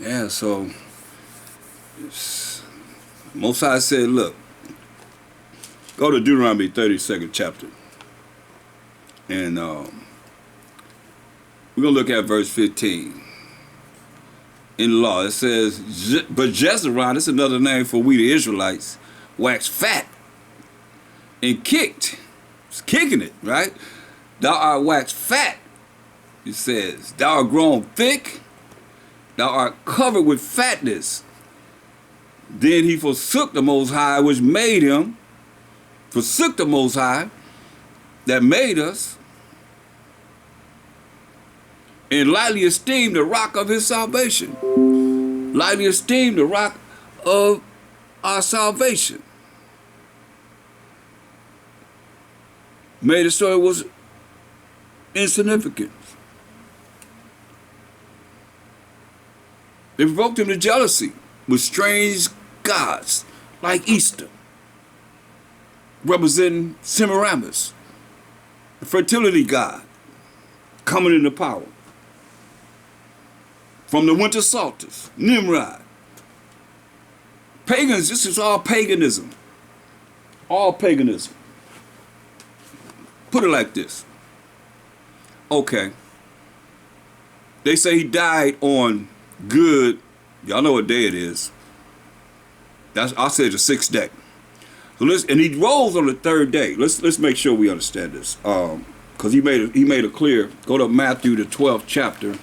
Yeah, so Most High said, look, go to Deuteronomy 32nd chapter. And we're going to look at verse 15. In the law, it says, but Jezreel, this is another name for we the Israelites, waxed fat and kicked. It's kicking it, right? Thou art waxed fat, it says. Thou art grown thick. Thou art covered with fatness. Then he forsook the Most High, which made him, forsook the Most High that made us, and lightly esteemed the rock of his salvation. Lightly esteemed the rock of our salvation. Made it so it was insignificant. They provoked him to jealousy with strange gods like Easter, representing Semiramis, the fertility god, coming into power. From the winter solstice, Nimrod. Pagans, this is all paganism. All paganism. Put it like this. Okay. They say he died on good, y'all know what day it is. I said the 6th day. So and he rose on the 3rd day. Let's make sure we understand this. Because he made it clear. Go to Matthew the 12th chapter.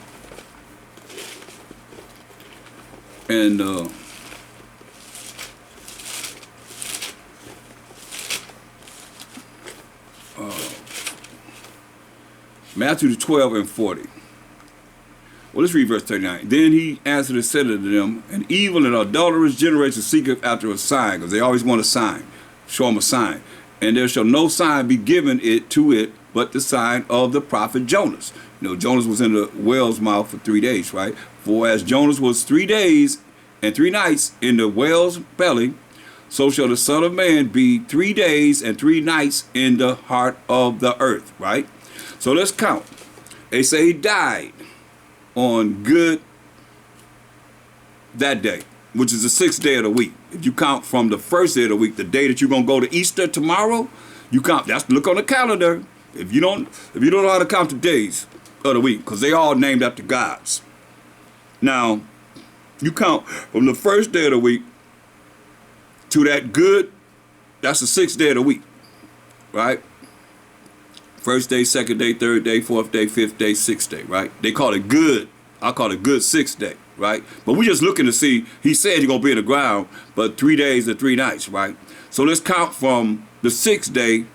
And Matthew 12 and 40. Well, let's read verse 39. Then he answered and said unto them, an evil and adulterous generation seeketh after a sign, because they always want a sign. Show them a sign. And there shall no sign be given to it, but the sign of the prophet Jonas. You know, Jonas was in the whale's mouth for 3 days, right? For as Jonas was 3 days and 3 nights in the whale's belly, so shall the Son of Man be 3 days and 3 nights in the heart of the earth, right? So let's count. They say he died on good that day, which is the 6th day of the week. If you count from the 1st day of the week, the day that you're gonna go to Easter tomorrow, you count. Look on the calendar. If you don't know how to count the days of the week, because they all named after gods. Now, you count from the 1st day of the week to that good, that's the 6th day of the week, right? 1st day, 2nd day, 3rd day, 4th day, 5th day, 6th day, right? They call it good. I call it good 6th day, right? But we're just looking to see, he said he's going to be in the ground, but 3 days and 3 nights, right? So let's count from the 6th day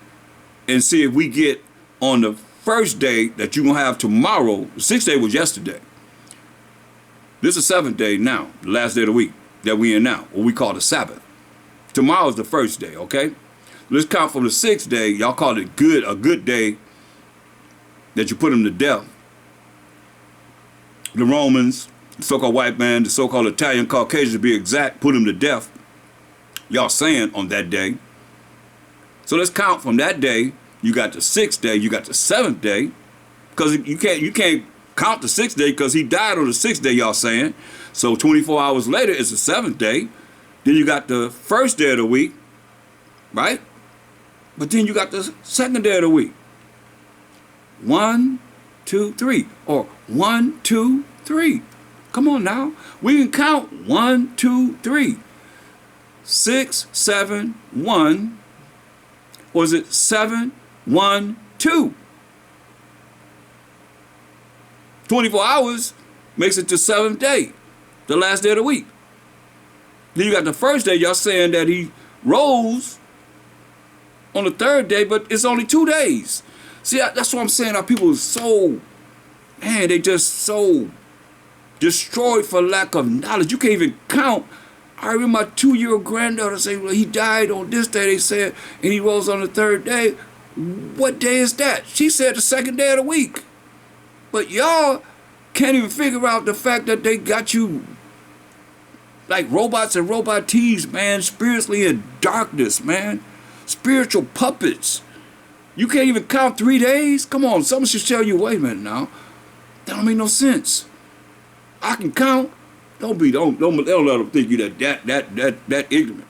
and see if we get on the 1st day that you're going to have tomorrow. The 6th day was yesterday. This is the 7th day now, the last day of the week that we in now, what we call the Sabbath. Tomorrow's the 1st day, okay? Let's count from the 6th day. Y'all call it good, a good day that you put him to death. The Romans, the so-called white man, the so-called Italian Caucasian to be exact, put him to death. Y'all saying on that day. So let's count from that day. You got the 6th day, you got the 7th day, because you can't count the 6th day because he died on the 6th day, y'all saying. So 24 hours later is the 7th day. Then you got the 1st day of the week, right? But then you got the 2nd day of the week. 1, 2, 3. Or 1, 2, 3. Come on now. We can count 1, 2, 3. 6, 7, 1. Or is it 7, 1, 2? 24 hours makes it to 7th day, the last day of the week. Then you got the 1st day, y'all saying that he rose on the 3rd day, but it's only 2 days. See, that's what I'm saying. Our people are so, man, they just so destroyed for lack of knowledge. You can't even count. I remember my 2-year-old granddaughter say, well, he died on this day, they said, and he rose on the 3rd day. What day is that? She said the 2nd day of the week. But y'all can't even figure out the fact that they got you like robots and robotees, man, spiritually in darkness, man. Spiritual puppets. You can't even count 3 days? Come on, someone should tell you, wait a minute now. That don't make no sense. I can count. Don't let them think you that ignorant.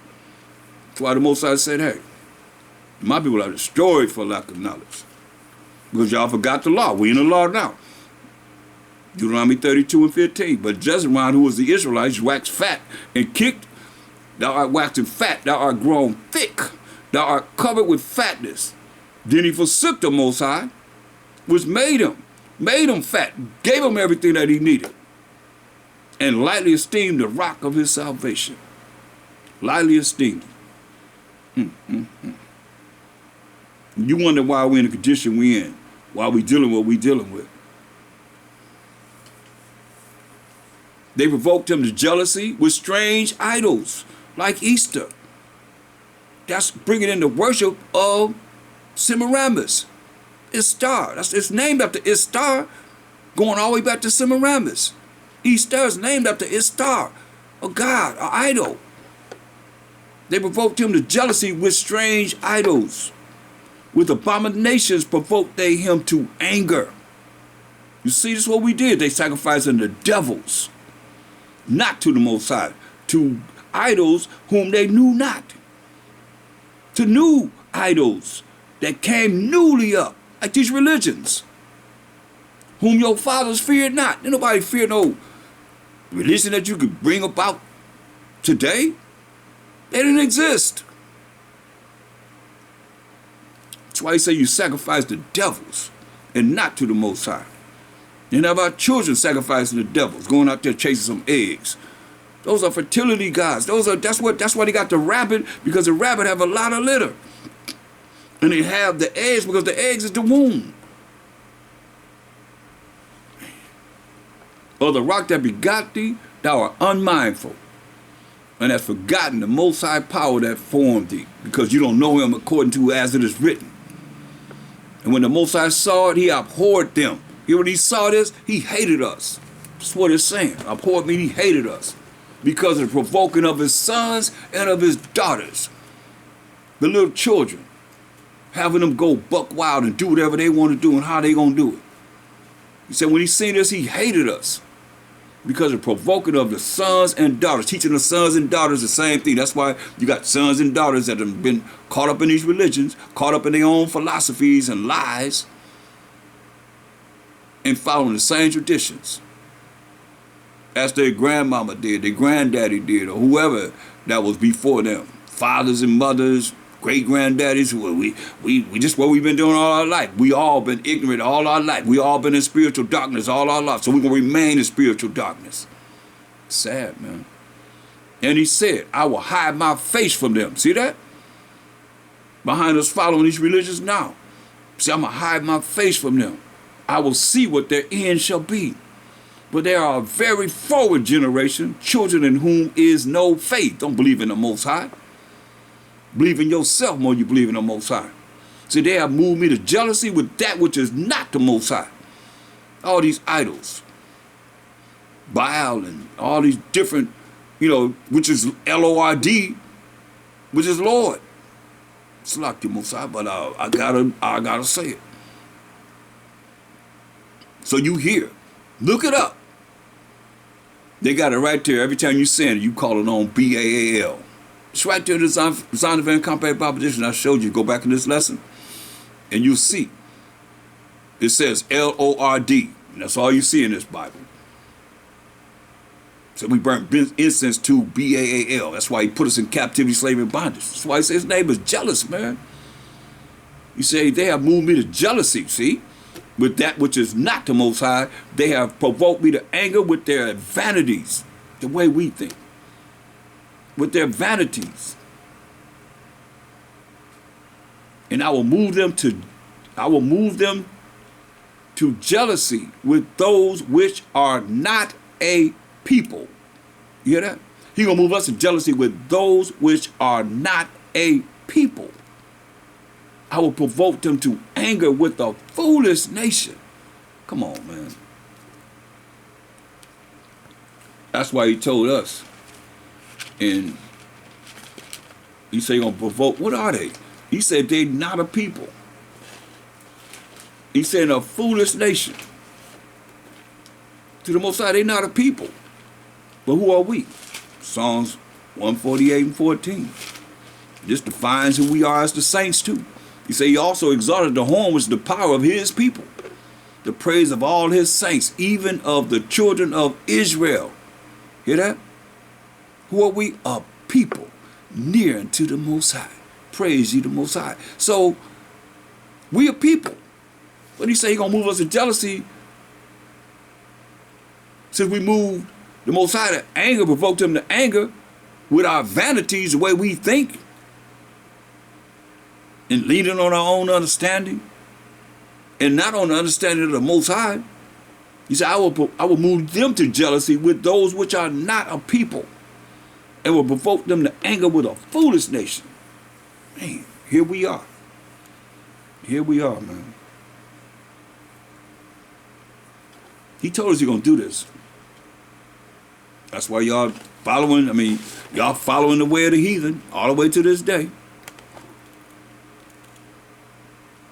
That's why the Most High said, hey, my people are destroyed for lack of knowledge. Because y'all forgot the law. We in the law now. Deuteronomy 32:15. But Jezebel, who was the Israelites, waxed fat and kicked. Thou art waxing fat, thou art grown thick, thou art covered with fatness. Then he forsook the Most High, which made him fat, gave him everything that he needed, and lightly esteemed the rock of his salvation. Lightly esteemed. You wonder why we're in the condition we're in, why we dealing with what we dealing with. They provoked him to jealousy with strange idols, like Easter. That's bringing in the worship of Semiramis. Ishtar. It's named after Ishtar, going all the way back to Semiramis. Easter is named after Ishtar, a god, an idol. They provoked him to jealousy with strange idols. With abominations provoked they him to anger. You see, this is what we did. They sacrificed unto devils, not to the Most High, to idols whom they knew not, to new idols that came newly up, like these religions, whom your fathers feared not. Ain't nobody fear no religion that you could bring about today. They didn't exist. That's why he say you sacrifice to devils and not to the Most High. And how about children sacrificing the devils, going out there chasing some eggs? Those are fertility gods. That's why they got the rabbit, because the rabbit have a lot of litter. And they have the eggs because the eggs is the womb. Or the rock that begot thee, thou art unmindful, and hast forgotten the Most High power that formed thee, because you don't know him according to as it is written. And when the Most High saw it, he abhorred them. Here when he saw this, he hated us. That's what it's saying. Abhorred means he hated us, because of the provoking of his sons and of his daughters. The little children, having them go buck wild and do whatever they want to do and how they going to do it. He said when he seen this, he hated us, because of the provoking of the sons and daughters. Teaching the sons and daughters the same thing. That's why you got sons and daughters that have been caught up in these religions, caught up in their own philosophies and lies, and following the same traditions as their grandmama did, their granddaddy did, or whoever that was before them. Fathers and mothers, great-granddaddies, we just what we've been doing all our life. We all been ignorant all our life. We all been in spiritual darkness all our life. So we're going to remain in spiritual darkness. Sad, man. And he said, I will hide my face from them. See that? Behind us following these religions now. See, I'm going to hide my face from them. I will see what their end shall be. But they are a very forward generation, children in whom is no faith. Don't believe in the Most High. Believe in yourself more than you believe in the Most High. See, they have moved me to jealousy with that which is not the Most High. All these idols. Baal and all these different, which is Lord, which is Lord. It's like the Most High, but I gotta say it. So you hear. Look it up. They got it right there. Every time you say it, you call it on BAAL. It's right there in the design of incomplete proposition I showed you. Go back in this lesson, and you'll see. It says Lord, and that's all you see in this Bible. So we burn incense to BAAL. That's why he put us in captivity, slavery, and bondage. That's why he says his neighbor's jealous, man. You say they have moved me to jealousy, see? With that which is not the Most High, they have provoked me to anger with their vanities, the way we think, with their vanities. And I will move them to jealousy with those which are not a people. You hear that? He gonna move us to jealousy with those which are not a people. I will provoke them to anger with a foolish nation. Come on, man. That's why he told us. And he said, you're going to provoke. What are they? He said, they're not a people. He said, a foolish nation. To the Most High, they're not a people. But who are we? Psalms 148 and 14. This defines who we are as the saints too. He said he also exalted the horn, which is the power of his people, the praise of all his saints, even of the children of Israel. Hear that? Who are we? A people near unto the Most High. Praise ye the Most High. So we are people. But he say he gonna move us to jealousy. Since we moved the Most High to anger, provoked him to anger with our vanities, the way we think, and leaning on our own understanding, and not on the understanding of the Most High. He said, I will move them to jealousy with those which are not a people, and will provoke them to anger with a foolish nation. Man, here we are. Here we are, man. He told us he's going to do this. That's why y'all following, y'all following the way of the heathen all the way to this day.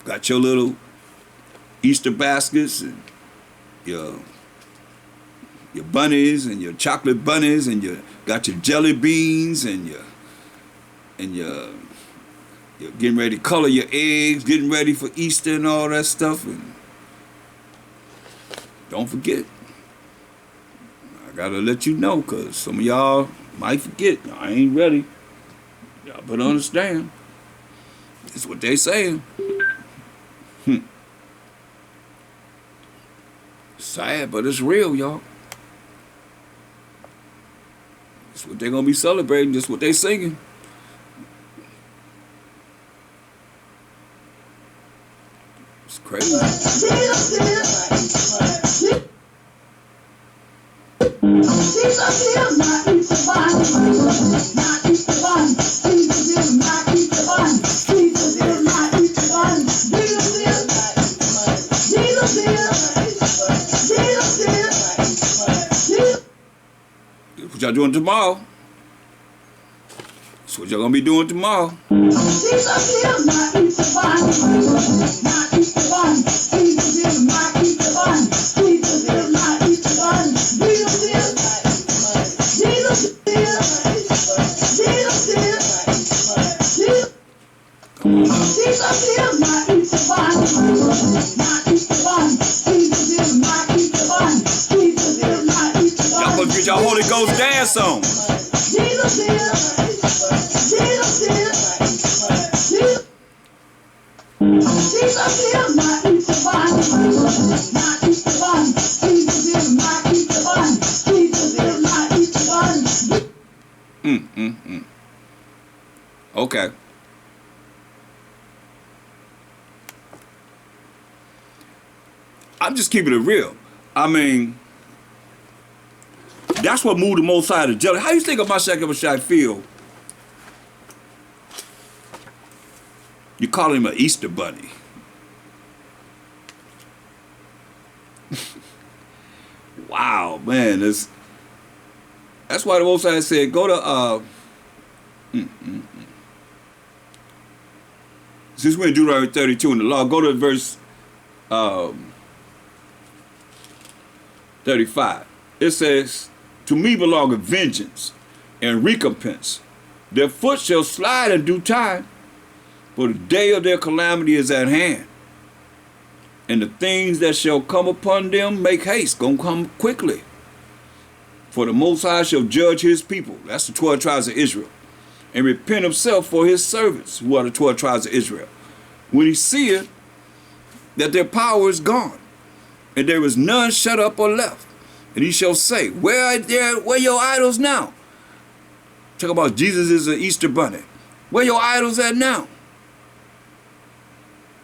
Got your little Easter baskets and your bunnies and your chocolate bunnies, and you got your jelly beans, and you're getting ready to color your eggs, getting ready for Easter and all that stuff. And don't forget, I gotta let you know, because some of y'all might forget. I ain't ready. Y'all better understand. It's what they saying. Sad, but it's real, y'all. It's what they're gonna be celebrating. Just what they singing. It's crazy. What y'all doing tomorrow? That's what y'all gonna be doing tomorrow. Y'all gonna get y'all Holy Ghost dance on. Okay. I'm just keeping it real. That's what moved the Most High to jealousy. How you think of my Shaq feel? You call him an Easter bunny. Wow, man. That's why the Most High said, go to, since we're in Deuteronomy 32 in the law, go to verse 35. It says, to me belongeth vengeance and recompense. Their foot shall slide in due time, for the day of their calamity is at hand. And the things that shall come upon them make haste, gonna come quickly. For the Most High shall judge his people, that's the 12 tribes of Israel, and repent himself for his servants, who are the 12 tribes of Israel, when he seeth that their power is gone, and there is none shut up or left. And he shall say, where your idols now? Talk about Jesus is an Easter bunny. Where your idols at now?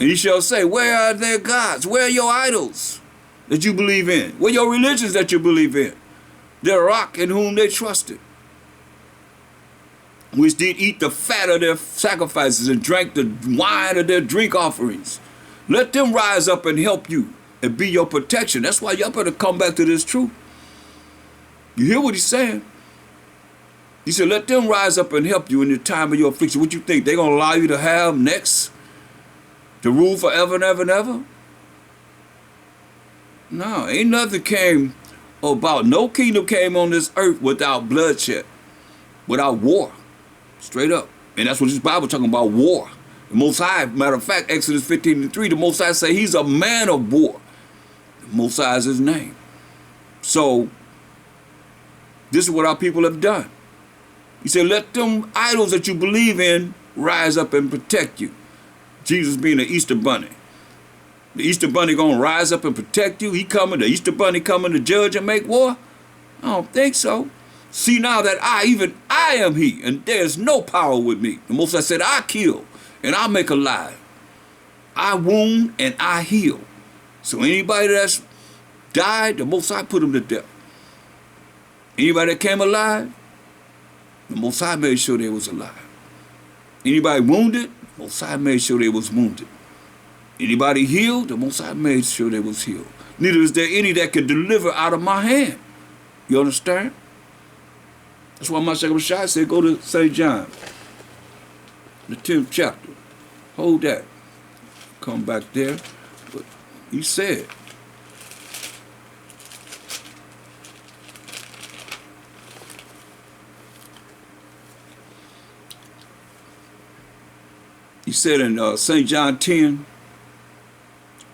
And he shall say, where are their gods? Where are your idols that you believe in? Where your religions that you believe in? Their rock in whom they trusted, which did eat the fat of their sacrifices and drank the wine of their drink offerings. Let them rise up and help you and be your protection. That's why y'all better come back to this truth. You hear what he's saying? He said, let them rise up and help you in the time of your affliction. What you think? They're going to allow you to have next? To rule forever and ever and ever? No, ain't nothing came about no kingdom came on this earth without bloodshed, without war, straight up. And that's what this Bible talking about, war. The Most High, matter of fact, Exodus 15:3, the Most High say he's a man of war. The Most High is his name. So, this is what our people have done. He said, let them idols that you believe in rise up and protect you. Jesus being the Easter bunny. The Easter bunny gonna rise up and protect you? He coming, the Easter bunny coming to judge and make war? I don't think so. See now that I am he, and there's no power with me. The Most High said, I kill, and I make alive. I wound, and I heal. So anybody that's died, the Most High put them to death. Anybody that came alive, the Most High made sure they was alive. Anybody wounded, the Most High made sure they was wounded. Anybody healed, the Most High made sure they was healed. Neither is there any that can deliver out of my hand. You understand? That's why my second shot said go to St. John, the 10th chapter. Hold that. Come back there. But he said, in St. John 10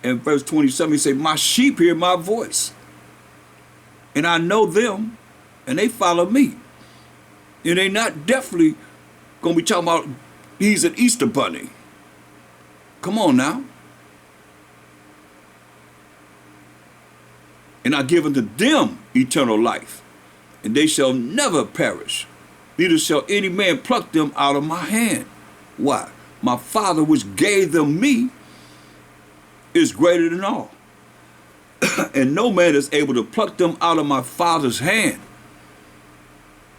and verse 27, he said, my sheep hear my voice, and I know them, and they follow me. And they not definitely going to be talking about he's an Easter bunny. Come on now. And I give unto them eternal life, and they shall never perish, neither shall any man pluck them out of my hand. Why? My Father which gave them me is greater than all. And no man is able to pluck them out of my Father's hand.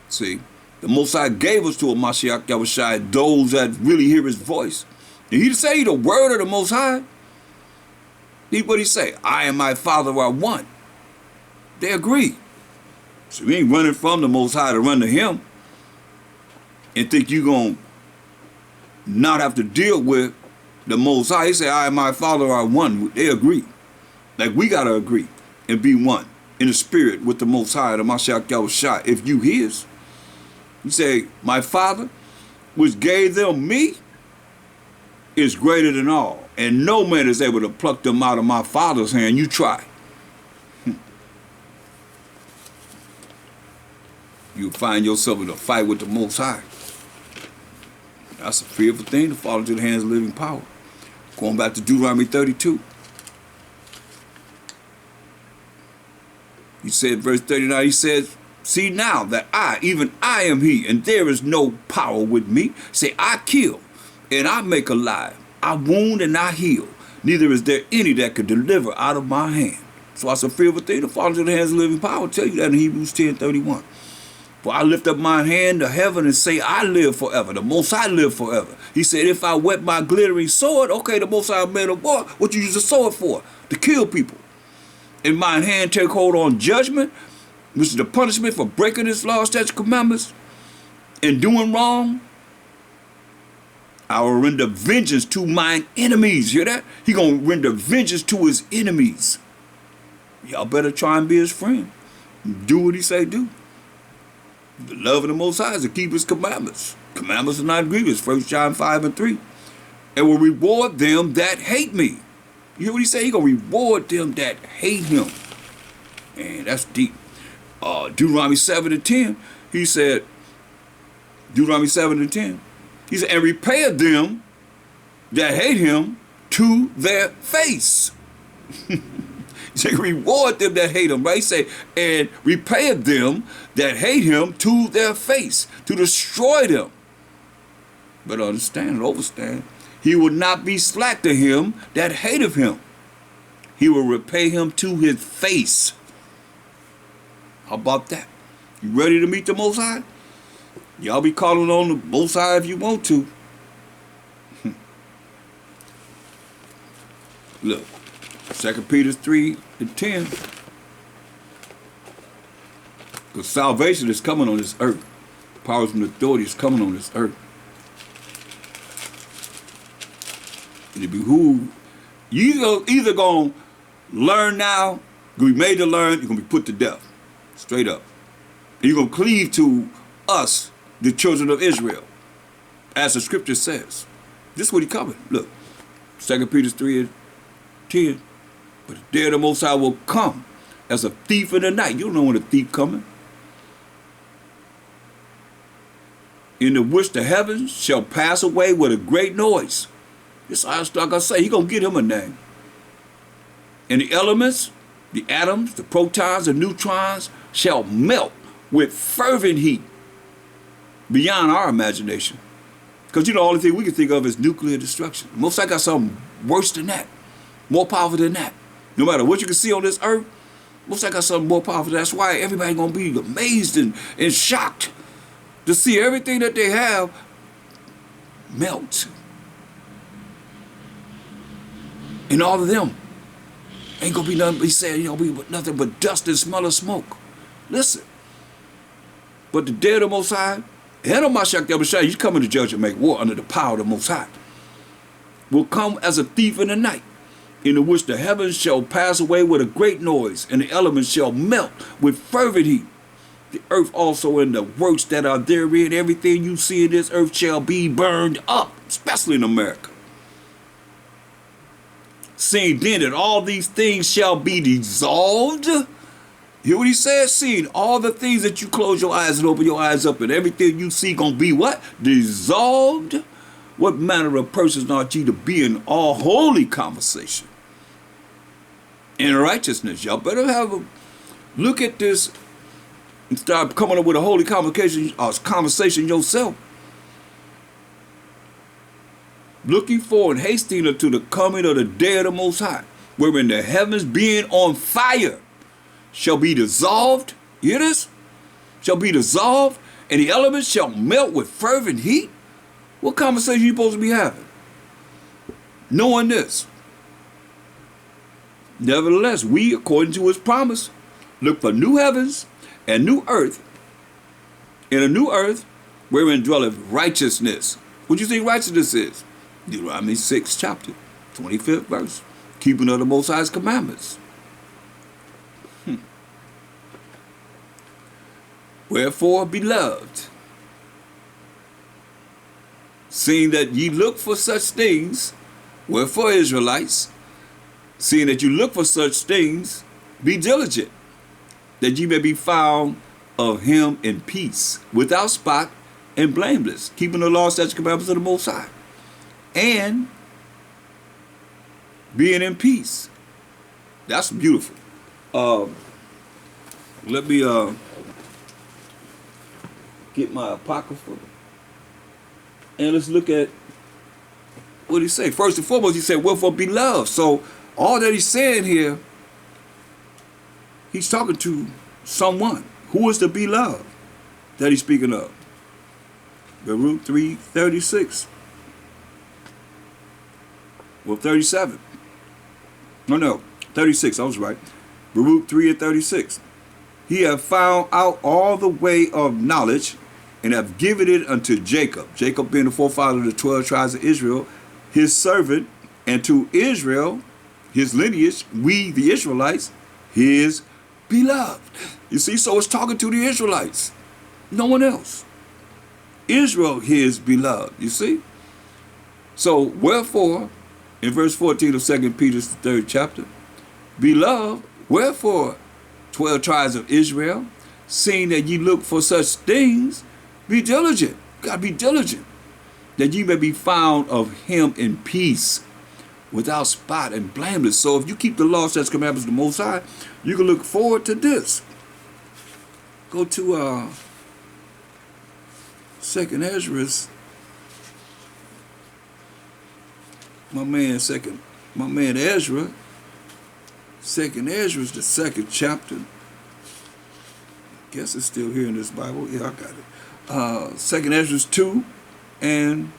See, the Most High gave us to a Mashiach Yahushua, those that really hear his voice. Did he say the word of the Most High? What he say? I and my Father are one. They agree. So we ain't running from the Most High to run to him and think you going to not have to deal with the Most High. He said, I and my Father are one. They agree. Like we got to agree and be one in the spirit with the Most High, the Mashiach Yahushua. If you his, he say, my Father, which gave them me, is greater than all. And no man is able to pluck them out of my Father's hand. You try. You'll find yourself in a fight with the Most High. That's a fearful thing to fall into the hands of living power. Going back to Deuteronomy 32. He said, verse 39, he says, see now that even I am he, and there is no power with me. Say, I kill, and I make alive. I wound, and I heal. Neither is there any that could deliver out of my hand. So that's a fearful thing to fall into the hands of living power. I'll tell you that in Hebrews 10:31. For I lift up my hand to heaven and say, I live forever. The Most High live forever. He said, if I whet my glittering sword, okay, the Most High made a war. What you use a sword for? To kill people. In my hand take hold on judgment, which is the punishment for breaking his law, statutes, commandments, and doing wrong. I will render vengeance to mine enemies. Hear that? He gonna render vengeance to his enemies. Y'all better try and be his friend. Do what he say do. The love of the Most High is to keep his commandments. Commandments are not grievous, 1 John 5:3. And will reward them that hate me. You hear what he say? He gonna reward them that hate him. Man, that's deep. Deuteronomy 7:10, he said, Deuteronomy 7:10, he said, and repay them that hate him to their face. He said, reward them that hate him, right? He said, and repay them that hate him to their face, to destroy them. But understand and overstand, he will not be slack to him that hateth him. He will repay him to his face. How about that? You ready to meet the Most High? Y'all be calling on the Most High if you want to. Look, 2 Peter 3:10. Because salvation is coming on this earth. Powers and authority is coming on this earth. And it behooves you either going to learn now, you're going to be made to learn, you're going to be put to death. Straight up. You're going to cleave to us, the children of Israel, as the scripture says. This is what he coming. Look, 2 Peter 3:10. But the day of the Most High will come as a thief in the night. You don't know when a thief coming. In the which the heavens shall pass away with a great noise. This is like I say, he going to get him a name. And the elements, the atoms, the protons, the neutrons shall melt with fervent heat beyond our imagination. Because the only thing we can think of is nuclear destruction. Most likely got something worse than that, more powerful than that. No matter what you can see on this earth, most likely got something more powerful. That's why everybody's going to be amazed and shocked to see everything that they have melt. And all of them ain't going to be nothing, he said, be nothing but dust and smell of smoke. Listen. But the day of the Most High, and of Mashiach Yahushua, he's coming to judge and make war under the power of the Most High, will come as a thief in the night, in which the heavens shall pass away with a great noise, and the elements shall melt with fervent heat. The earth also and the works that are therein, everything you see in this earth shall be burned up, especially in America. Seeing then that all these things shall be dissolved. Hear what he says? Seeing all the things that you close your eyes and open your eyes up, and everything you see gonna be what? Dissolved. What manner of persons ought ye to be in all holy conversation? In righteousness. Y'all better have a look at this and start coming up with a holy conversation yourself. Looking for and hasting unto the coming of the day of the Most High, wherein the heavens being on fire shall be dissolved. Hear this? Shall be dissolved, and the elements shall melt with fervent heat. What conversation are you supposed to be having? Knowing this. Nevertheless, we, according to his promise, look for new heavens and new earth, in a new earth wherein dwelleth righteousness. What do you think righteousness is? Deuteronomy 6 chapter, 25th verse. Keeping of the Most High's commandments. Wherefore, beloved, seeing that ye look for such things, wherefore, Israelites, seeing that you look for such things, be diligent, that ye may be found of him in peace, without spot and blameless, keeping the law, statutes, commandments of the Most High, and being in peace. That's beautiful. Let me get my apocrypha, and let's look at what he say. First and foremost, he said, wherefore beloved. So all that he's saying here, he's talking to someone. Who is the beloved that he's speaking of? Baruch 3:36. Well, 37. No, 36. I was right. Baruch 3:36. He hath found out all the way of knowledge, and have given it unto Jacob. Jacob being the forefather of the 12 tribes of Israel, his servant, and to Israel, his lineage, we the Israelites, his beloved. You see, so it's talking to the Israelites. No one else. Israel, his beloved. You see? So, wherefore, in verse 14 of 2 Peter, the 3rd chapter, beloved, wherefore, 12 tribes of Israel, seeing that ye look for such things, be diligent. You gotta be diligent, that ye may be found of him in peace, without spot and blameless. So if you keep the law, statutes, commandments of the Most High, you can look forward to this. Go to 2nd Ezra. My man Ezra. 2nd Ezra, the 2nd chapter. Guess it's still here in this Bible. Yeah, I got it. 2nd Ezra 2 and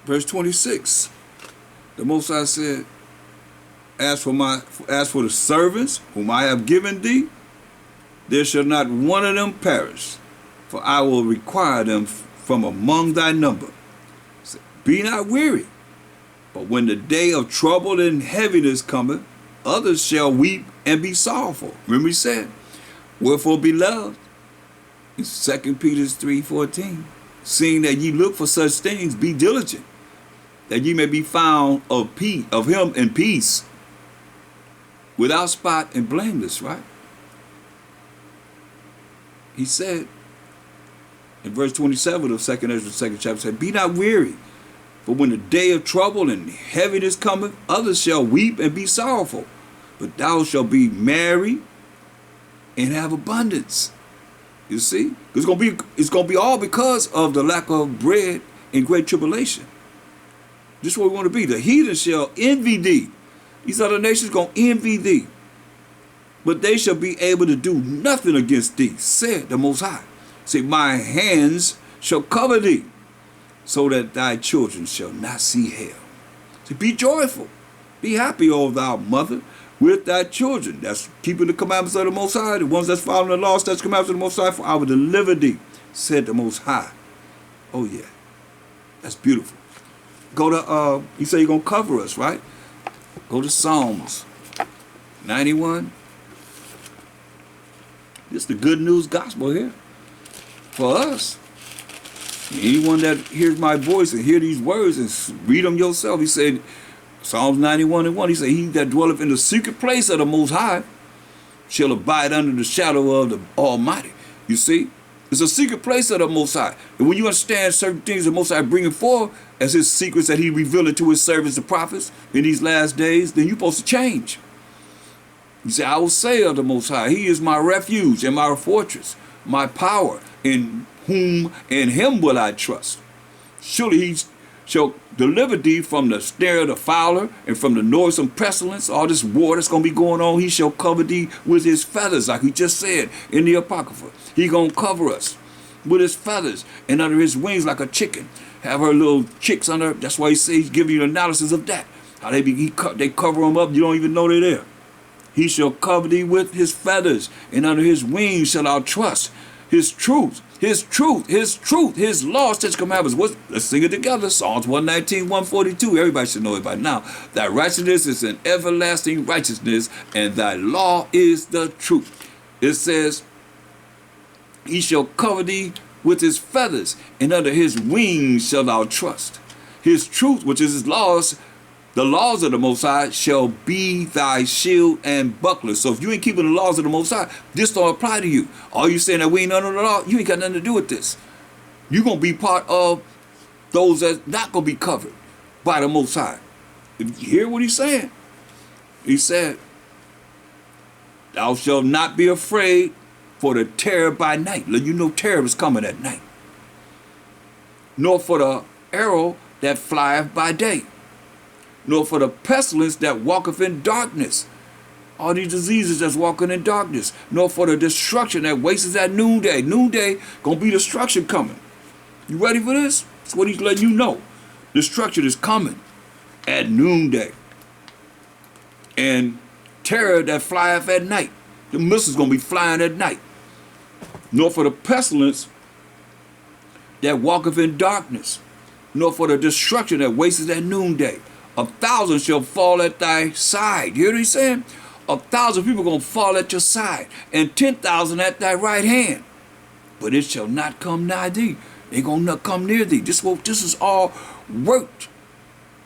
verse 26. The Most High said, as for the servants whom I have given thee, there shall not one of them perish, for I will require them from among thy number. Be not weary, but when the day of trouble and heaviness cometh, others shall weep and be sorrowful. Remember he said, wherefore, beloved, in 2 Peter 3:14, seeing that ye look for such things, be diligent, that ye may be found of peace, of him in peace, without spot and blameless, right? He said in verse 27 of 2 Ezra, 2nd chapter, said, be not weary, for when the day of trouble and heaviness cometh, others shall weep and be sorrowful, but thou shalt be merry and have abundance. You see, it's gonna be all because of the lack of bread and great tribulation. This is what we want to be. The heathen shall envy thee. These other nations gonna envy thee, but they shall be able to do nothing against thee, said the Most High. Say, my hands shall cover thee, so that thy children shall not see hell. So be joyful, be happy, O thou mother, with thy children. That's keeping the commandments of the Most High, the ones that's following the law, statutes, commandments of the Most High, for I will deliver thee, said the Most High. Oh yeah, that's beautiful. Go to, he said he's going to cover us, right? Go to Psalms 91. This is the good news gospel here for us. Anyone that hears my voice and hear these words and read them yourself, he said, Psalms 91:1, he said, he that dwelleth in the secret place of the Most High shall abide under the shadow of the Almighty. You see, it's a secret place of the Most High. And when you understand certain things the Most High bringing forth as his secrets that he revealed to his servants, the prophets, in these last days, then you're supposed to change. You say, I will say of the Most High, he is my refuge and my fortress, my power, in whom in him will I trust. Surely he shall deliver thee from the snare of the fowler and from the noisome pestilence. All this war that's going to be going on, he shall cover thee with his feathers, like he just said in the Apocrypha. He going to cover us with his feathers, and under his wings like a chicken. Have her little chicks under. That's why he says he's giving you an analysis of that. How they cover them up, you don't even know they're there. He shall cover thee with his feathers, and under his wings shall thou trust. His truth, his truth, his truth, his law, statutes, commandments. Let's sing it together. Psalms 119, 142. Everybody should know it by now. Thy righteousness is an everlasting righteousness, and thy law is the truth. It says, he shall cover thee with his feathers, and under his wings shall thou trust. His truth, which is his laws, the laws of the Most High, shall be thy shield and buckler. So if you ain't keeping the laws of the Most High, this don't apply to you. All you saying that we ain't under the law, you ain't got nothing to do with this. You're going to be part of those that's not going to be covered by the Most High. If you hear what he's saying, he said, thou shalt not be afraid for the terror by night. Let you know terror is coming at night. Nor for the arrow that flieth by day, nor for the pestilence that walketh in darkness. All these diseases that's walking in darkness. Nor for the destruction that wastes at noonday. Noonday gonna be destruction coming. You ready for this? That's what he's letting you know. Destruction is coming at noonday. And terror that flieth at night. The missiles gonna be flying at night. Nor for the pestilence that walketh in darkness, nor for the destruction that wasteth at noonday. 1,000 shall fall at thy side. You hear what he's saying? 1,000 people going to fall at your side, and 10,000 at thy right hand. But it shall not come nigh thee. They going to not come near thee. This is all work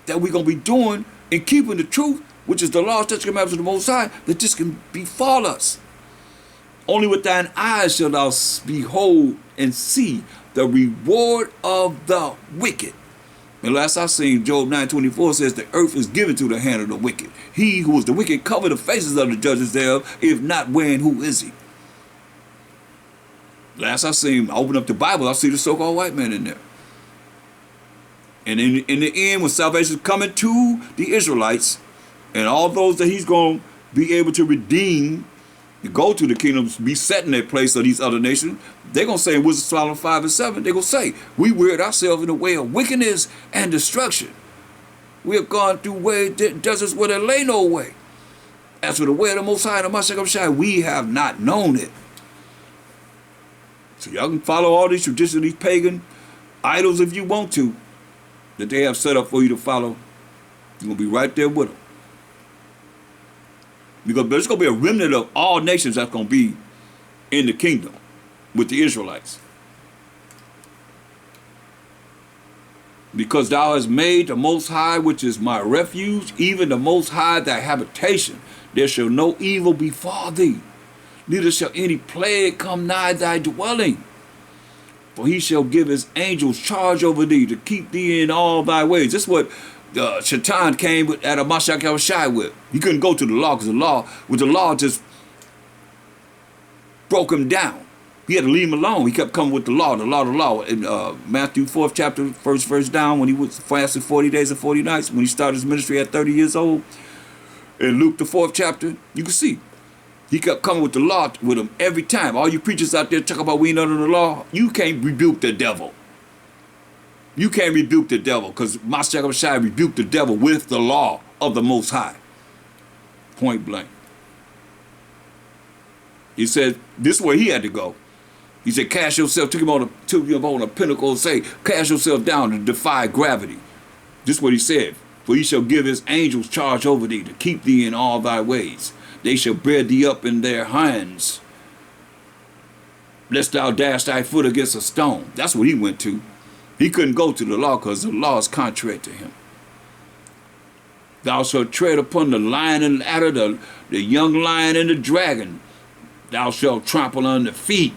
that we're going to be doing in keeping the truth, which is the law, statutes, commandments of the Most High, that this can befall us. Only with thine eyes shalt thou behold and see the reward of the wicked. And last I seen, Job 9:24 says, the earth is given to the hand of the wicked. He who is the wicked cover the faces of the judges thereof. If not, wherein who is he? Last I seen, I open up the Bible, I see the so-called white man in there. And in the end, when salvation is coming to the Israelites, and all those that he's going to be able to redeem, to go to the kingdom, be set in their place of these other nations, they're going to say in Wisdom Solomon 5:7, they're going to say, we weird ourselves in the way of wickedness and destruction. We have gone through deserts where there lay no way. As for the way of the Most High and the Mashiach, we have not known it. So y'all can follow all these traditions, these pagan idols if you want to, that they have set up for you to follow. You're going to be right there with them. Because there's going to be a remnant of all nations that's going to be in the kingdom with the Israelites. Because thou hast made the Most High, which is my refuge, even the Most High thy habitation, there shall no evil befall thee, neither shall any plague come nigh thy dwelling. For he shall give his angels charge over thee to keep thee in all thy ways. This is what Shaitan came with at a Mashak Shai with. He couldn't go to the law because the law just broke him down. He had to leave him alone. He kept coming with the law. In Matthew 4th chapter, first verse down, when he was fasting 40 days and 40 nights, when he started his ministry at 30 years old. In Luke the 4th chapter, you can see. He kept coming with the law with him every time. All you preachers out there talk about we ain't under the law, you can't rebuke the devil. You can't rebuke the devil because Mashak Shai rebuked the devil with the law of the Most High. Point blank. He said, this is where he had to go. He said, cast yourself, took him on a pinnacle and say, cast yourself down to defy gravity. This is what he said. For he shall give his angels charge over thee to keep thee in all thy ways. They shall bear thee up in their hands, lest thou dash thy foot against a stone. That's what he went to. He couldn't go to the law because the law is contrary to him. Thou shalt tread upon the lion and adder, the young lion and the dragon. Thou shalt trample under feet.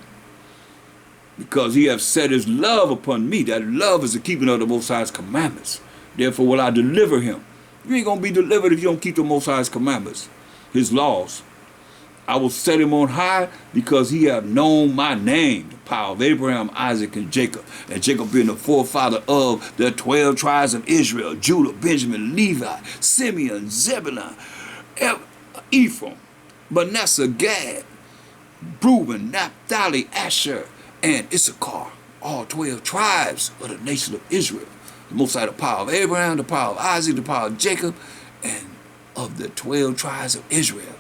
Because he hath set his love upon me. That love is the keeping of the Most High's commandments. Therefore will I deliver him. You ain't going to be delivered if you don't keep the Most High's commandments, his laws. I will set him on high because he hath known my name, the power of Abraham, Isaac, and Jacob. And Jacob being the forefather of the 12 tribes of Israel, Judah, Benjamin, Levi, Simeon, Zebulun, Ephraim, Manasseh, Gad, Reuben, Naphtali, Asher, and Issachar, all 12 tribes of the nation of Israel. The Most High, the power of Abraham, the power of Isaac, the power of Jacob, and of the 12 tribes of Israel.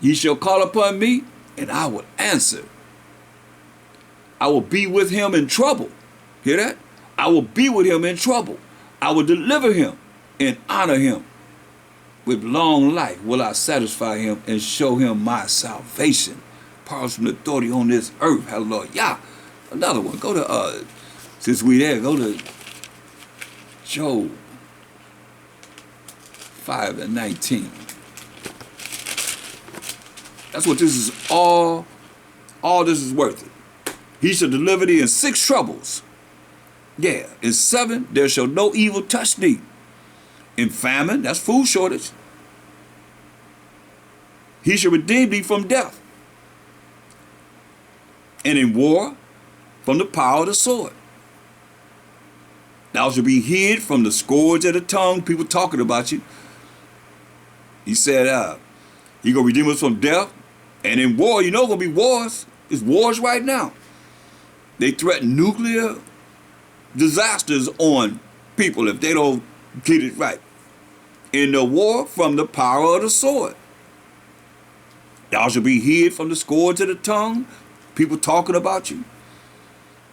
Ye shall call upon me, and I will answer. I will be with him in trouble. Hear that? I will be with him in trouble. I will deliver him and honor him. With long life will I satisfy him and show him my salvation. Powers from authority on this earth. Hallelujah. Another one. Go to, since we there, go to Job 5:19. That's what this is all this is worth it. He shall deliver thee in 6 troubles. Yeah, in 7 there shall no evil touch thee. In famine, that's food shortage. He shall redeem thee from death. And in war, from the power of the sword. Thou shalt be hid from the scourge of the tongue, people talking about you. He said, he going to redeem us from death. And in war, you know going to be wars. It's wars right now. They threaten nuclear disasters on people if they don't get it right. In the war, from the power of the sword. Thou shalt be hid from the scourge of the tongue, people talking about you.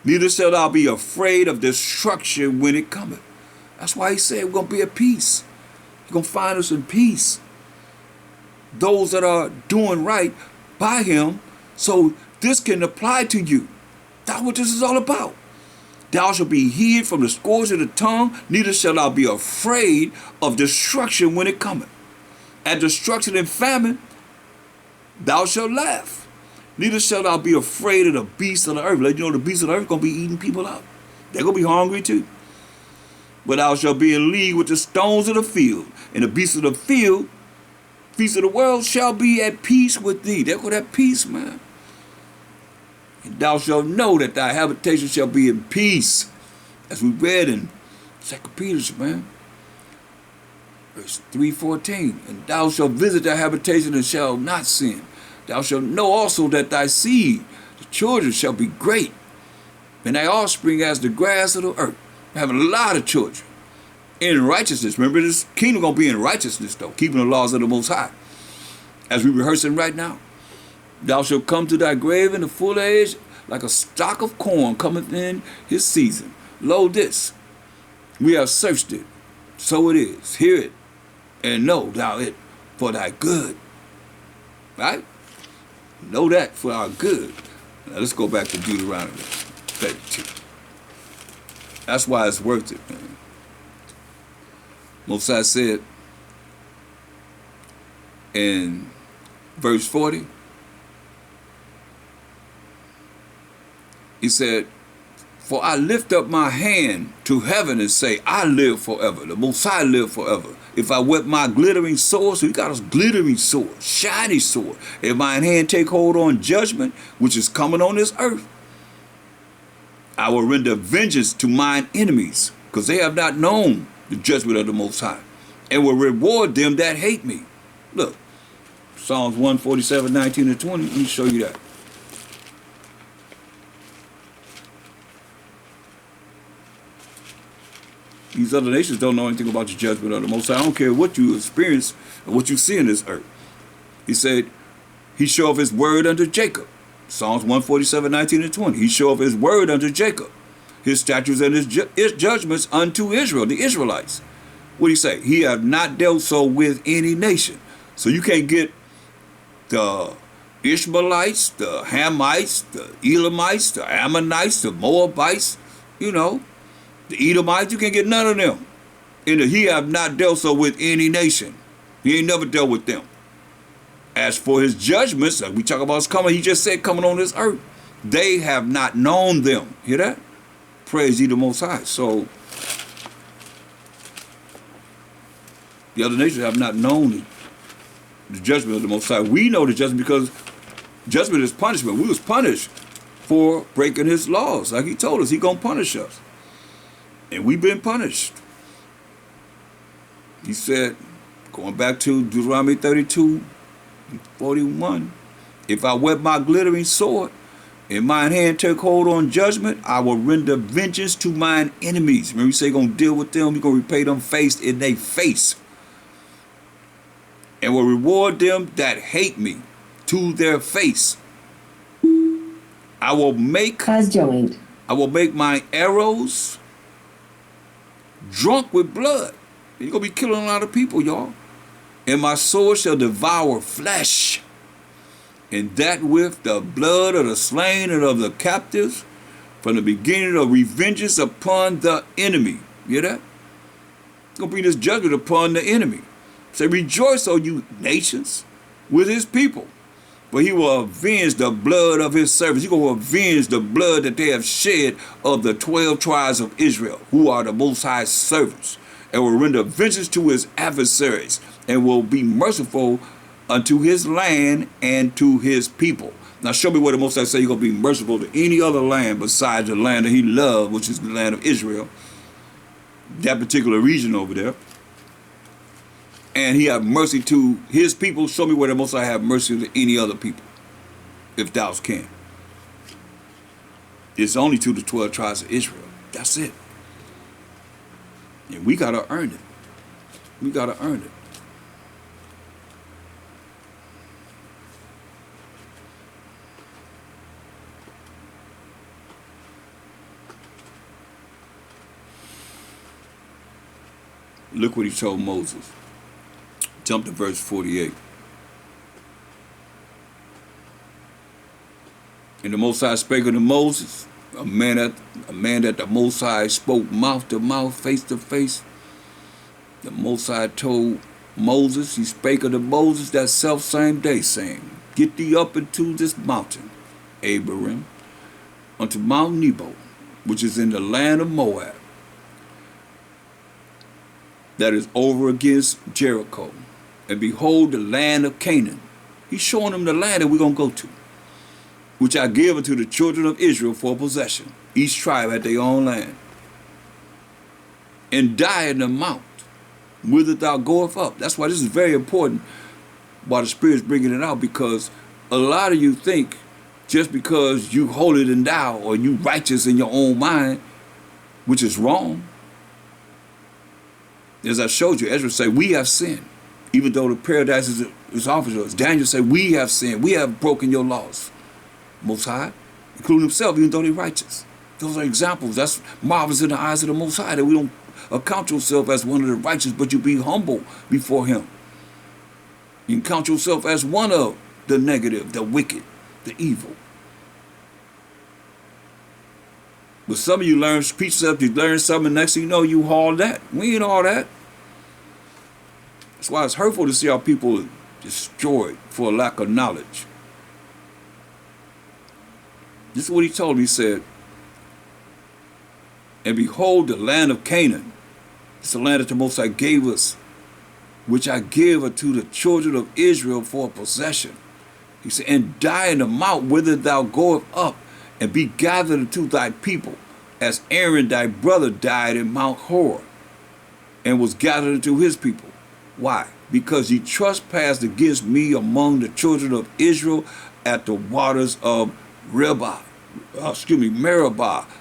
Neither shalt thou be afraid of destruction when it cometh. That's why he said we're going to be at peace. He's going to find us in peace. Those that are doing right by him, so this can apply to you. That's what this is all about. Thou shalt be hid from the scourge of the tongue, neither shalt thou be afraid of destruction when it cometh. At destruction and famine, thou shalt laugh. Neither shalt thou be afraid of the beasts of the earth. Let you know the beasts of the earth going to be eating people up. They're going to be hungry too. But thou shalt be in league with the stones of the field, and the beasts of the field, beasts of the world, shall be at peace with thee. They're going to have peace, man. And thou shalt know that thy habitation shall be in peace. As we read in 2 Peter, man. Verse 3:14. And thou shalt visit thy habitation and shalt not sin. Thou shalt know also that thy seed, the children, shall be great, and thy offspring as the grass of the earth. Having a lot of children in righteousness. Remember, this kingdom going to be in righteousness, though, keeping the laws of the Most High. As we rehearsing right now. Thou shalt come to thy grave in the full age, like a stock of corn cometh in his season. Lo, this, we have searched it, So it is. Hear it and know thou it for thy good. Right? Know that for our good. Now let's go back to Deuteronomy 32. That's why it's worth it, man. Most High said in verse 40, he said, for I lift up my hand to heaven and say, I live forever. The Most High live forever. If I wet my glittering sword, so he got us glittering sword, shiny sword. If mine hand take hold on judgment, which is coming on this earth, I will render vengeance to mine enemies, because they have not known the judgment of the Most High, and will reward them that hate me. Look, Psalms 147, 19 and 20, let me show you that. These other nations don't know anything about the judgment of the Most High. I don't care what you experience or what you see in this earth. He said, he showeth his word unto Jacob. Psalms 147, 19 and 20. He showeth his word unto Jacob, his statutes and his judgments unto Israel, the Israelites. What do he say? He have not dealt so with any nation. So you can't get the Ishmaelites, the Hamites, the Elamites, the Ammonites, the Moabites, you know, the Edomites, you can't get none of them. And he have not dealt so with any nation. He ain't never dealt with them. As for his judgments, like we talk about his coming, he just said coming on this earth, they have not known them. Hear that? Praise ye the Most High. So the other nations have not known the judgment of the Most High. We know the judgment because judgment is punishment. We was punished for breaking his laws. Like he told us, he gonna punish us. And we've been punished. He said, going back to Deuteronomy 32, 41, if I wet my glittering sword, and mine hand take hold on judgment, I will render vengeance to mine enemies. Remember, he said, gonna deal with them, he's gonna repay them face in their face. And will reward them that hate me to their face. I will make my arrows drunk with blood. You're going to be killing a lot of people, y'all. And my sword shall devour flesh. And that with the blood of the slain and of the captives, from the beginning of revengeance upon the enemy. You hear that? He's going to bring this judgment upon the enemy. Say, rejoice, O you nations, with his people. For he will avenge the blood of his servants. He's going to avenge the blood that they have shed of the 12 tribes of Israel, who are the Most High's servants, and will render vengeance to his adversaries, and will be merciful unto his land and to his people. Now show me where the Most High say he's going to be merciful to any other land besides the land that he loved, which is the land of Israel, that particular region over there. And he have mercy to his people. Show me where the Most High have mercy to any other people, if thou can. It's only to the 12 tribes of Israel. That's it. And we got to earn it. We got to earn it. Look what he told Moses. Jump to verse 48. And the Most High spake unto Moses, a man that the Most High spoke mouth to mouth, face to face. The Most High told Moses, he spake unto Moses that self same day, saying, get thee up into this mountain, Abiram, unto Mount Nebo, which is in the land of Moab, that is over against Jericho. And behold the land of Canaan. He's showing them the land that we're going to go to, which I give unto the children of Israel for possession. Each tribe had their own land. And die in the mount, whither thou goest up. That's why this is very important, why the Spirit's bringing it out, because a lot of you think just because you holier than thou or you righteous in your own mind, which is wrong. As I showed you, Ezra said, we have sinned. Even though the paradise is offered to us. Daniel said, we have sinned. We have broken your laws. Most High, including himself, even though they're righteous. Those are examples. That's marvelous in the eyes of the Most High, that we don't account yourself as one of the righteous, but you be humble before him. You can count yourself as one of the negative, the wicked, the evil. But some of you learn precepts, you learn something, next thing you know, you all that. We ain't all that. That's why it's hurtful to see how people are destroyed for a lack of knowledge. This is what he told me. He said, and behold, the land of Canaan, it's the land that the Most High gave us, which I give unto the children of Israel for a possession. He said, and die in the mount whither thou goest up, and be gathered unto thy people, as Aaron thy brother died in Mount Hor, and was gathered unto his people. Why? Because ye trespassed against me among the children of Israel at the waters of Meribah,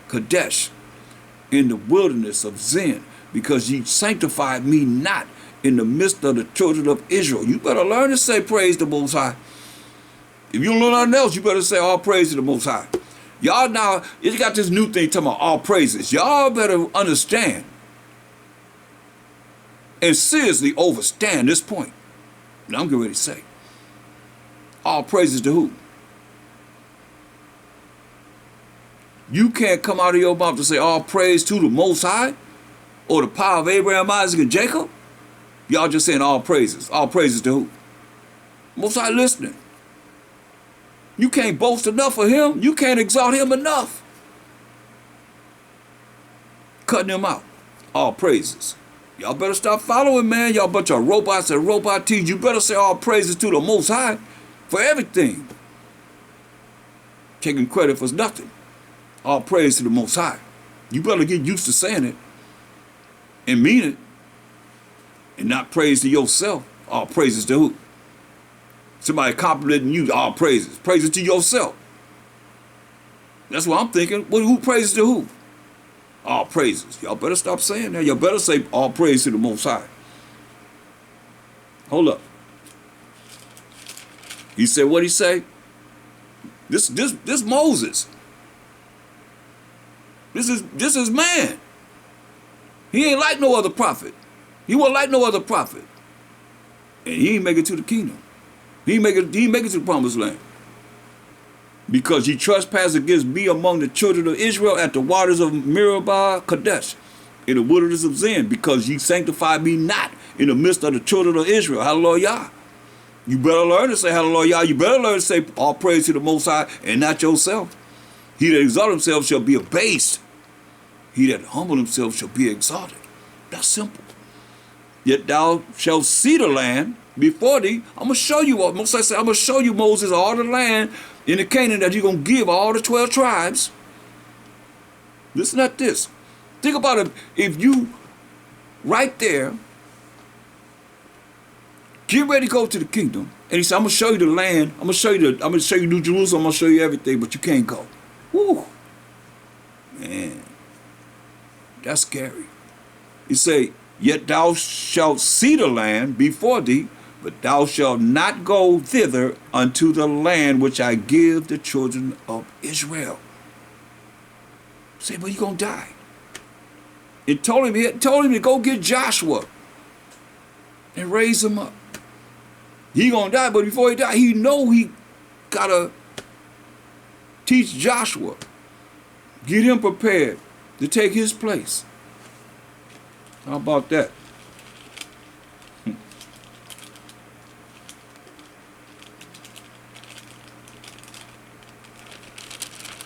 Kadesh, in the wilderness of Zin, because ye sanctified me not in the midst of the children of Israel. You better learn to say praise the Most High. If you don't know nothing else, you better say all praise to the Most High. Y'all now, you got this new thing talking about all praises. Y'all better understand and seriously overstand this point. Now I'm getting ready to say, all praises to who? You can't come out of your mouth to say all praise to the Most High or the power of Abraham, Isaac, and Jacob. Y'all just saying all praises. All praises to who? Most High listening. You can't boast enough of him. You can't exalt him enough. Cutting him out. All praises. Y'all better stop following, man. Y'all bunch of robots and robot teams. You better say all praises to the Most High for everything. Taking credit for nothing. All praise to the Most High. You better get used to saying it and mean it and not praise to yourself. All praises to who? Somebody complimenting you, all praises. Praises to yourself. That's what I'm thinking. Who praises to who? All praises. Y'all better stop saying that. Y'all better say all praise to the Most High. Hold up. He said, what'd he say? This Moses. This is man. He ain't like no other prophet. He wasn't like no other prophet. And he ain't make it to the kingdom. He ain't make it to the promised land. Because ye trespassed against me among the children of Israel at the waters of Meribah Kadesh, in the wilderness of Zin, because ye sanctified me not in the midst of the children of Israel. Hallelujah. You better learn to say hallelujah. You better learn to say all praise to the Most High and not yourself. He that exalt himself shall be abased. He that humble himself shall be exalted. That's simple. Yet thou shalt see the land before thee. I'm going to show you what Moses said. I'm going to show you, Moses, all the land in the Canaan that you're going to give all the 12 tribes. Listen at this. Think about it. If you right there get ready to go to the kingdom, and he said, I'm going to show you the land. I'm going to show you New Jerusalem. I'm going to show you everything, but you can't go. Woo. Man, that's scary. He say, yet thou shalt see the land before thee, but thou shalt not go thither unto the land which I give the children of Israel. Say, but you're going to die. It told him to go get Joshua and raise him up. He going to die, but before he die, he know he got to teach Joshua. Get him prepared to take his place. How about that?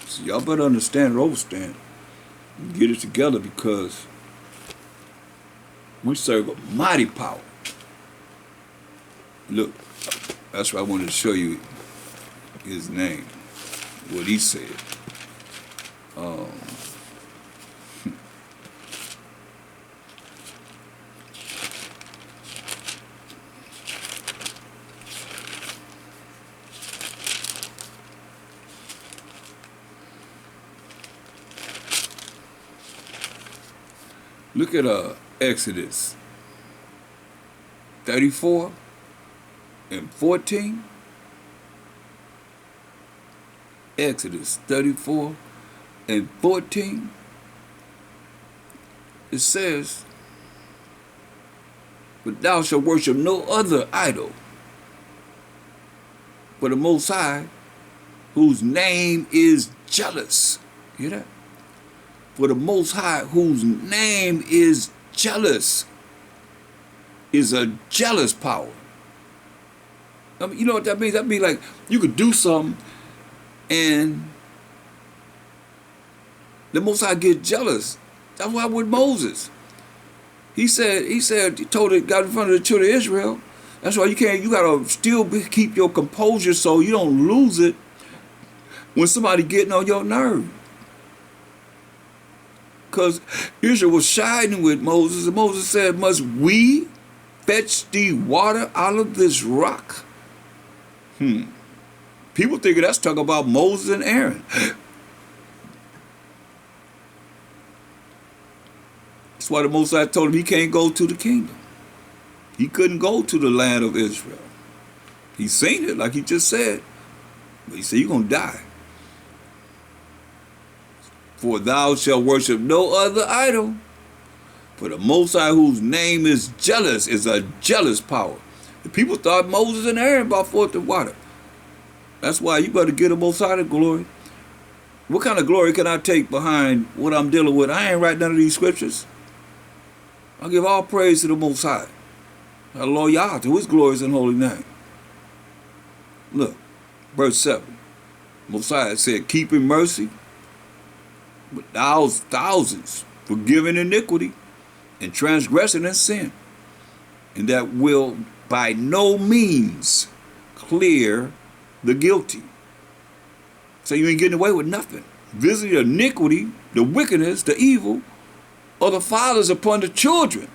So y'all better understand and overstand. Get it together, because we serve a mighty power. Look, that's why I wanted to show you his name, what he said. Look at Exodus 34 and 14. Exodus 34 and 14. It says, But thou shalt worship no other idol, but the Most High, whose name is jealous. Hear that? For the Most High, whose name is jealous, is a jealous power. I mean, you know what that means? That means like you could do something and the Most High get jealous. That's why with Moses. He told it, got in front of the children of Israel. That's why you gotta still keep your composure so you don't lose it when somebody getting on your nerve. Because Israel was siding with Moses, and Moses said, must we fetch thee water out of this rock? People think that's talking about Moses and Aaron. That's why the Most High told him he can't go to the kingdom. He couldn't go to the land of Israel. He seen it, like he just said. But he said, you're going to die. For thou shalt worship no other idol. For the Most High, whose name is jealous, is a jealous power. The people thought Moses and Aaron brought forth the water. That's why you better get the Most High the glory. What kind of glory can I take behind what I'm dealing with? I ain't write none of these scriptures. I give all praise to the Most High. Hallelujah to his glorious and holy name. Look, verse 7. Most High said, keeping mercy with thousands, forgiving iniquity and transgression and sin, and that will by no means clear the guilty. So you ain't getting away with nothing. Visiting the iniquity, the wickedness, the evil of the fathers upon the children,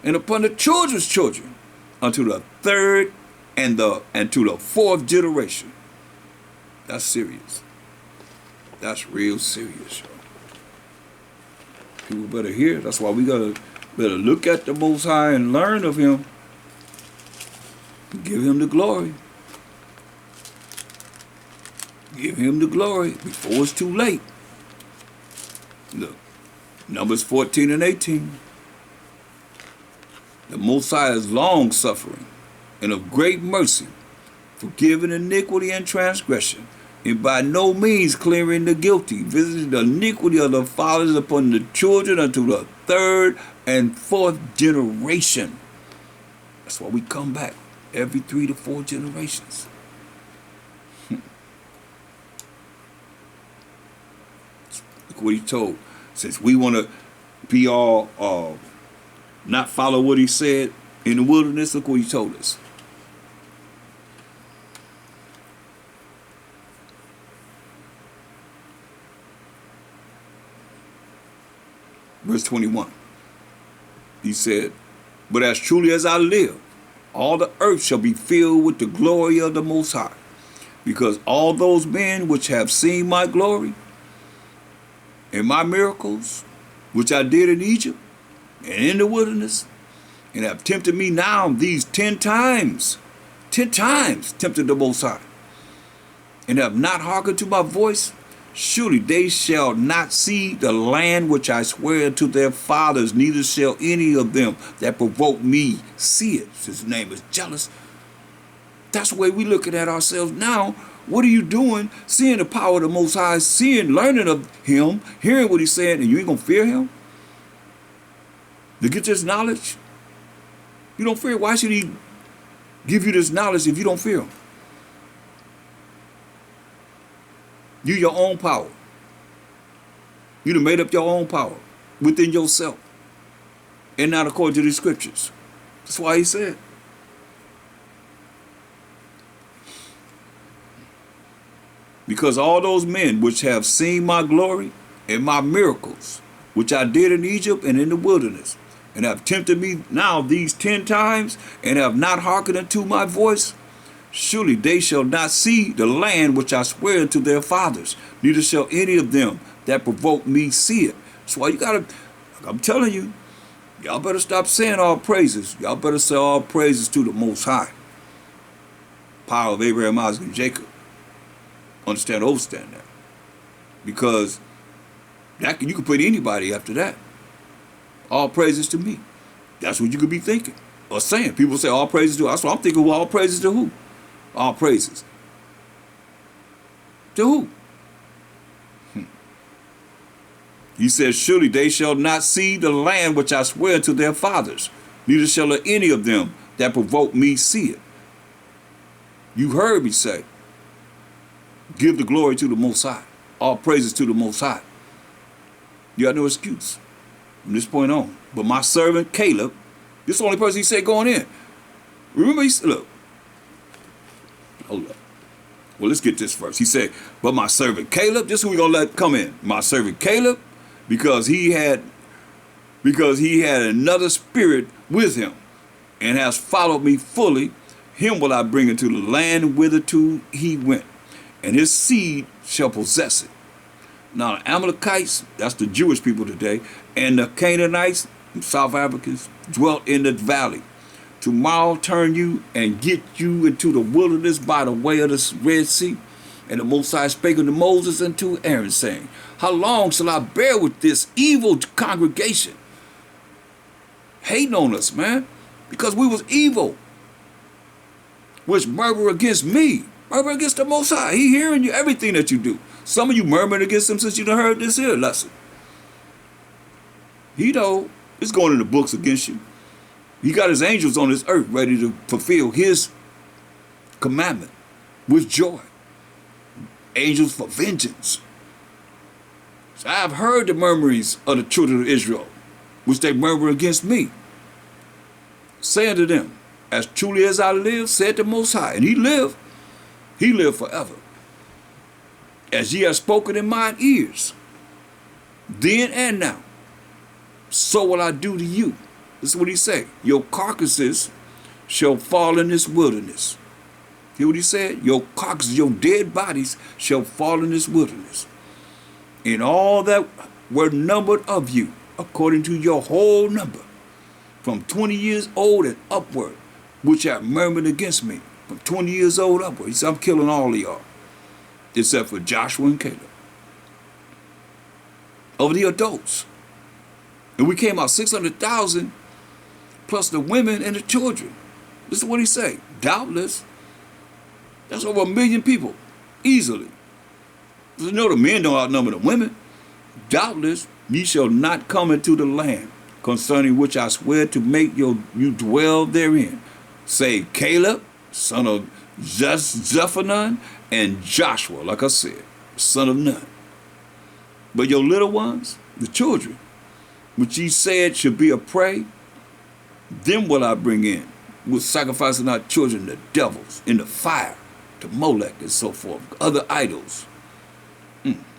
and upon the children's children, unto the third and to the fourth generation. That's serious. That's real serious, y'all. People better hear. That's why we better look at the Most High and learn of him. Give him the glory. Give him the glory before it's too late. Look, Numbers 14 and 18. The Most High is long suffering and of great mercy, forgiving iniquity and transgression, and by no means clearing the guilty, visiting the iniquity of the fathers upon the children unto the third and fourth generation. That's why we come back every 3 to 4 generations. Look what he told. Since we want to be all not follow what he said in the wilderness, look what he told us. Verse 21. He said, but as truly as I live, all the earth shall be filled with the glory of the Most High, because all those men which have seen my glory and my miracles, which I did in Egypt and in the wilderness, and have tempted me now these 10 times tempted the Most High, and have not hearkened to my voice, surely they shall not see the land which I swear to their fathers, neither shall any of them that provoke me see it. His name is jealous. That's the way we looking at ourselves now. What are you doing? Seeing the power of the Most High, learning of him, hearing what he's saying, and you ain't gonna fear him? To get this knowledge? You don't fear. Why should he give you this knowledge if you don't fear him? You your own power. You done made up your own power within yourself, and not according to the scriptures. That's why he said. Because all those men which have seen my glory and my miracles, which I did in Egypt and in the wilderness, and have tempted me now these 10 times, and have not hearkened unto my voice, surely they shall not see the land which I swear unto their fathers, neither shall any of them that provoke me see it. That's why you gotta, I'm telling you, y'all better stop saying all praises. Y'all better say all praises to the Most High. Power of Abraham, Isaac, and Jacob. Understand, overstand that. Because that you can put anybody after that. All praises to me. That's what you could be thinking. a saying. People say all praises to. That's what I'm thinking. Well, all praises to who? All praises to who? He says, surely they shall not see the land which I swear to their fathers, neither shall any of them that provoke me see it. You heard me say, give the glory to the Most High. All praises to the Most High. You got no excuse from this point on. But my servant Caleb, this is the only person he said going in. Remember, he said, look, hold up. Well, let's get this first. He said, but my servant Caleb, this is who we're going to let come in. My servant Caleb, because he had another spirit with him and has followed me fully, him will I bring into the land whitherto he went, and his seed shall possess it. Now the Amalekites, that's the Jewish people today, and the Canaanites, South Africans, dwelt in the valley. Tomorrow turn you and get you into the wilderness by the way of the Red Sea. And the Most High spake unto Moses and to Aaron, saying, how long shall I bear with this evil congregation? Hating on us, man, because we was evil, which murmur against me, murmur against the Most High. He hearing you, everything that you do. Some of you murmuring against him since you done heard this here lesson. He know it's going in the books against you. He got his angels on this earth ready to fulfill his commandment with joy. Angels for vengeance. So I have heard the murmurings of the children of Israel, which they murmur against me, saying to them, as truly as I live, said the Most High, and he lived forever. As ye have spoken in mine ears, then and now, so will I do to you. This is what he say. Your carcasses shall fall in this wilderness. Hear what he said? Your carcasses, your dead bodies shall fall in this wilderness. And all that were numbered of you, according to your whole number, from 20 years old and upward, which have murmured against me, from 20 years old upward. He said, I'm killing all of y'all, except for Joshua and Caleb. Over the adults. And we came out 600,000 plus the women and the children. This is what he say. Doubtless, that's over 1 million people, easily. You know the men don't outnumber the women. Doubtless, ye shall not come into the land, concerning which I swear to make you dwell therein, save Caleb, son of Zephaniah, and Joshua, like I said, son of Nun. But your little ones, the children, which ye said should be a prey, them will I bring in, with sacrificing our children to devils, in the fire, to Molech and so forth, other idols.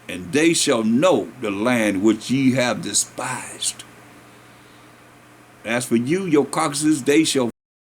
And they shall know the land which ye have despised. As for you, your carcasses, they shall